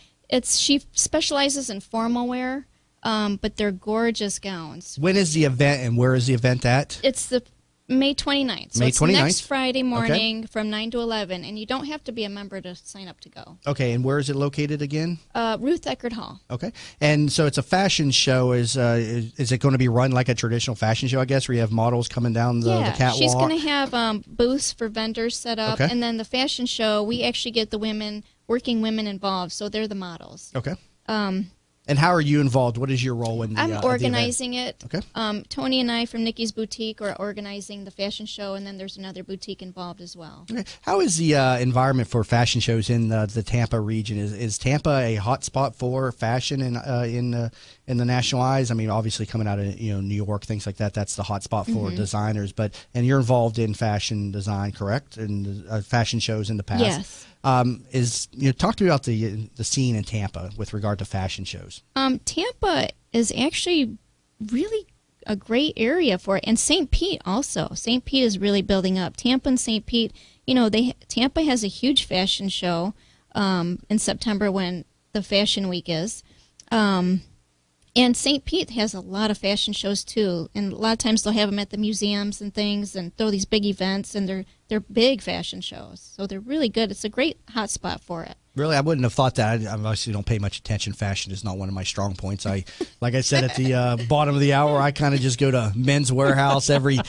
She specializes in formal wear, but they're gorgeous gowns. When is the event and where is the event at? It's the May 29th. So May 29th? It's next Friday morning from 9 to 11, and you don't have to be a member to sign up to go. Okay, and where is it located again? Ruth Eckerd Hall. Okay, and so it's a fashion show. Is it going to be run like a traditional fashion show, I guess, where you have models coming down the catwalk? She's going to have booths for vendors set up, Okay. and then the fashion show, we actually get the working women involved, so they're the models. Okay. And how are you involved? What is your role in the I'm organizing it. Okay. Tony and I from Nikki's Boutique are organizing the fashion show, and then there's another boutique involved as well. Okay. How is the environment for fashion shows in the Tampa region? Is Tampa a hot spot for fashion in the national eyes? I mean, obviously coming out of New York, things like that. That's the hot spot for designers. And you're involved in fashion design, correct? And fashion shows in the past. Yes. Talk to me about the scene in Tampa with regard to fashion shows. Tampa is actually really a great area for it, and St. Pete also. St. Pete is really building up. Tampa and St. Pete, Tampa has a huge fashion show in September when the Fashion Week is. And St. Pete has a lot of fashion shows too, and a lot of times they'll have them at the museums and things, and throw these big events, and they're big fashion shows, so they're really good. It's a great hot spot for it. Really, I wouldn't have thought that. I obviously don't pay much attention. Fashion is not one of my strong points. Like I said at the bottom of the hour, I kind of just go to Men's Warehouse every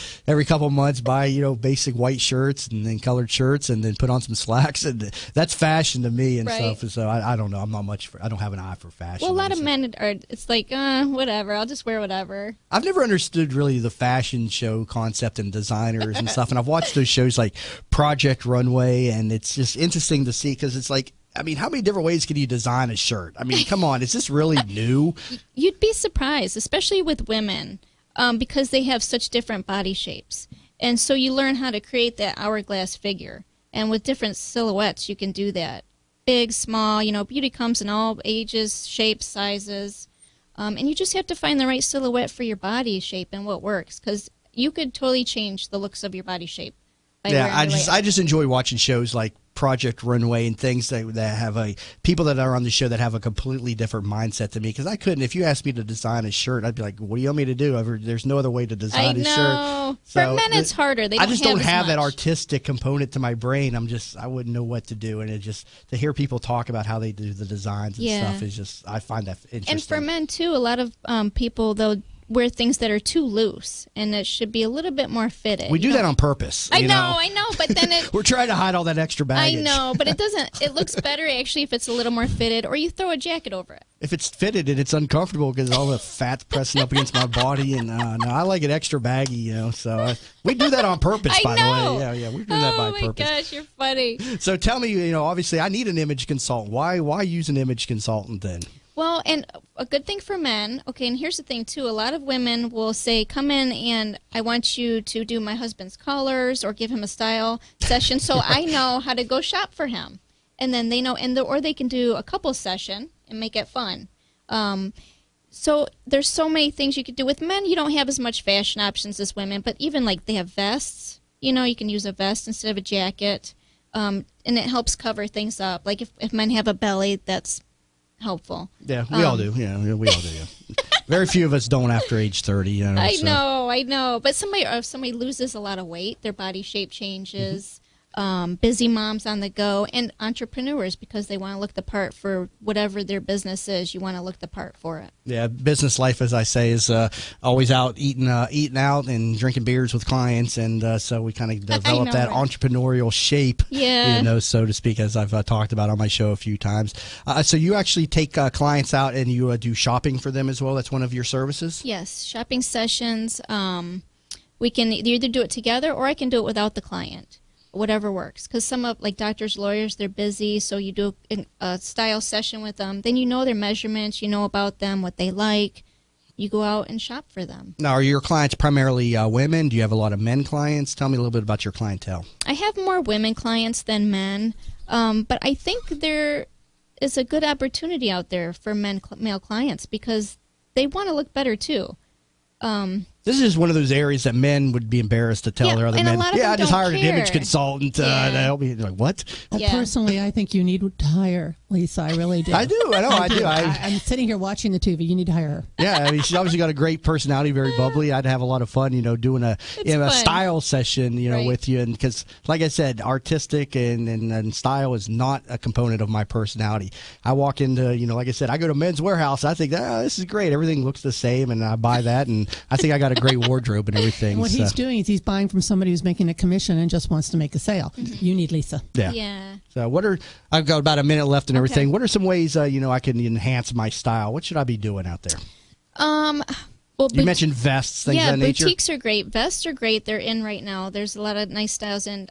couple months, buy basic white shirts and then colored shirts, and then put on some slacks, and that's fashion to me and Right. stuff. So I don't know. I'm not much. I don't have an eye for fashion. Well, a lot of men are. It's like, whatever. I'll just wear whatever. I've never understood really the fashion show concept and designers and stuff. And I've watched those shows like Project Runway, and it's just interesting to see because it's like, I mean, how many different ways can you design a shirt? I mean, come on, is this really new? You'd be surprised, especially with women, because they have such different body shapes. And so you learn how to create that hourglass figure. And with different silhouettes, you can do that. Big, small, beauty comes in all ages, shapes, sizes. And you just have to find the right silhouette for your body shape and what works. Because you could totally change the looks of your body shape. Yeah, I just enjoy watching shows like Project Runway and things that have people that are on the show that have a completely different mindset than me. Because I couldn't, if you asked me to design a shirt, I'd be like, what do you want me to do? There's no other way to design a shirt. I know. For men, it's harder. They I just don't have that much. artistic component to my brain. I wouldn't know what to do. And it just, to hear people talk about how they do the designs and stuff is just, I find that interesting. And for men, too, a lot of people, they'll wear things that are too loose, and it should be a little bit more fitted. We do that on purpose. I know, but then we're trying to hide all that extra baggage. I know, but it doesn't. It looks better actually if it's a little more fitted, or you throw a jacket over it. If it's fitted and it's uncomfortable because all the fat's pressing up against my body, and no, I like it extra baggy, So we do that on purpose. By the way, yeah, we do that by purpose. Oh my gosh, you're funny. So tell me, obviously, I need an image consultant. Why use an image consultant then? Well, and a good thing for men, okay, and here's the thing, too. A lot of women will say, come in and I want you to do my husband's colors or give him a style session so I know how to go shop for him. And then they know, or they can do a couple session and make it fun. So there's so many things you could do. With men, you don't have as much fashion options as women, but even like they have vests. You can use a vest instead of a jacket, and it helps cover things up. Like if men have a belly, that's helpful. Yeah, we all do. Yeah, we all do. Yeah. Very few of us don't after age 30. I know. But if somebody loses a lot of weight, their body shape changes. Busy moms on the go, and entrepreneurs, because they want to look the part for whatever their business is. You want to look the part for it. Yeah, business life, as I say, is always out eating out and drinking beers with clients, and so we kind of develop that entrepreneurial shape, so to speak, as I've talked about on my show a few times. So you actually take clients out and you do shopping for them as well. That's one of your services? Yes, shopping sessions. We can either do it together or I can do it without the client. Whatever works, because some of like doctors, lawyers, they're busy, so you do a style session with them, then you know their measurements, you know about them, what they like, you go out and shop for them. Now, are your clients primarily women? Do you have a lot of men clients? Tell me a little bit about your clientele. I have more women clients than men, but I think there is a good opportunity out there for male clients because they want to look better too. This is one of those areas that men would be embarrassed to tell their other men. I just hired an image consultant to help me. Like, what? Personally, I think you need to hire Lisa. I really do. I do. I'm sitting here watching the two, but you need to hire her. Yeah, she's obviously got a great personality, very bubbly. I'd have a lot of fun, doing a style session, with you. And because, like I said, artistic and style is not a component of my personality. I walk into, like I said, I go to Men's Warehouse. I think, this is great. Everything looks the same, and I buy that, and I think I got a great wardrobe and everything. And what he's doing is he's buying from somebody who's making a commission and just wants to make a sale. Mm-hmm. You need Lisa. Yeah. So I've got about a minute left and everything. What are some ways, I can enhance my style? What should I be doing out there? Well, you mentioned vests, things of that nature. Yeah, boutiques are great. Vests are great. They're in right now. There's a lot of nice styles and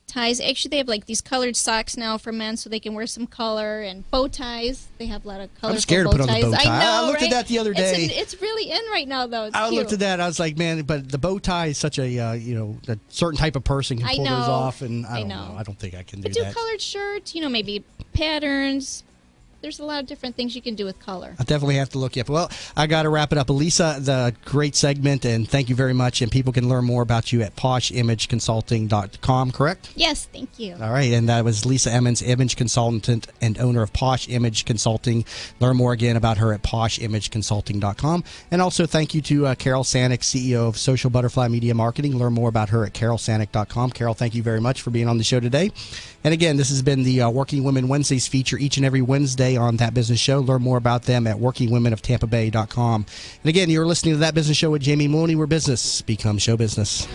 ties. Actually, they have like these colored socks now for men, so they can wear some color, and bow ties. They have a lot of colorful I'm scared to put on the bow tie. I know, I looked at that the other day. It's really in right now, though. It's cute. Looked at that. I was like, man, but the bow tie is such a a certain type of person can pull those off, and I don't know. I don't think I can do that. Do colored shirts. Maybe patterns. There's a lot of different things you can do with color. I definitely have to look you up. Well, I got to wrap it up. Lisa, the great segment, and thank you very much. And people can learn more about you at poshimageconsulting.com, correct? Yes, thank you. All right, and that was Lisa Emmons, image consultant and owner of Posh Image Consulting. Learn more again about her at poshimageconsulting.com. And also thank you to Carol Sanick, CEO of Social Butterfly Media Marketing. Learn more about her at carolsanick.com. Carol, thank you very much for being on the show today. And again, this has been the Working Women Wednesdays feature each and every Wednesday on That Business Show. Learn more about them at workingwomenoftampabay.com. And again, you're listening to That Business Show with Jamie Meloni, where business becomes show business.